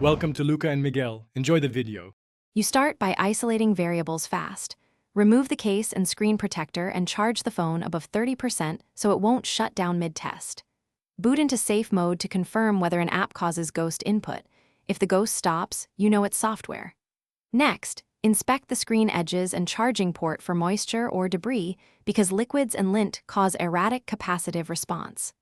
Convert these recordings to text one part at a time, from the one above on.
Welcome to Luca and Miguel. Enjoy the video. You start by isolating variables fast. Remove the case and screen protector and charge the phone above 30% so it won't shut down mid-test. Boot into safe mode to confirm whether an app causes ghost input. If the ghost stops, you know it's software. Next, inspect the screen edges and charging port for moisture or debris because liquids and lint cause erratic capacitive response.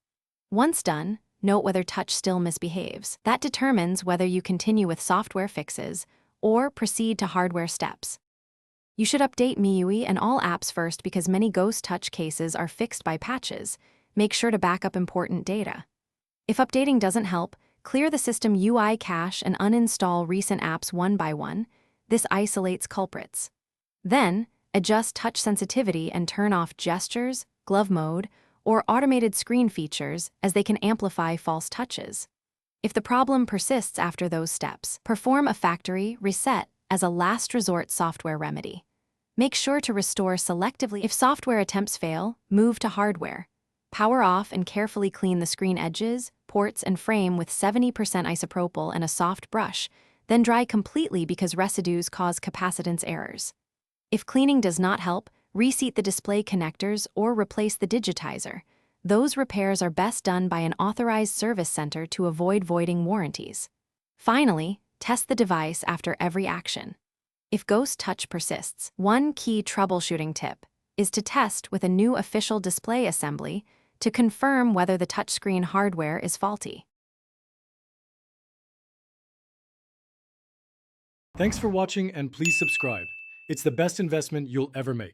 Once done, note whether touch still misbehaves. That determines whether you continue with software fixes or proceed to hardware steps. You should update MIUI and all apps first because many ghost touch cases are fixed by patches. Make sure to back up important data. If updating doesn't help, clear the system UI cache and uninstall recent apps one by one. This isolates culprits. Then, adjust touch sensitivity and turn off gestures, glove mode, or automated screen features as they can amplify false touches. If the problem persists after those steps, perform a factory reset as a last resort software remedy. Make sure to restore selectively. If software attempts fail, move to hardware. Power off and carefully clean the screen edges, ports, and frame with 70% isopropyl and a soft brush, then dry completely because residues cause capacitance errors. If cleaning does not help, reseat the display connectors or replace the digitizer. Those repairs are best done by an authorized service center to avoid voiding warranties. Finally, test the device after every action. If ghost touch persists, one key troubleshooting tip is to test with a new official display assembly to confirm whether the touchscreen hardware is faulty. Thanks for watching and please subscribe. It's the best investment you'll ever make.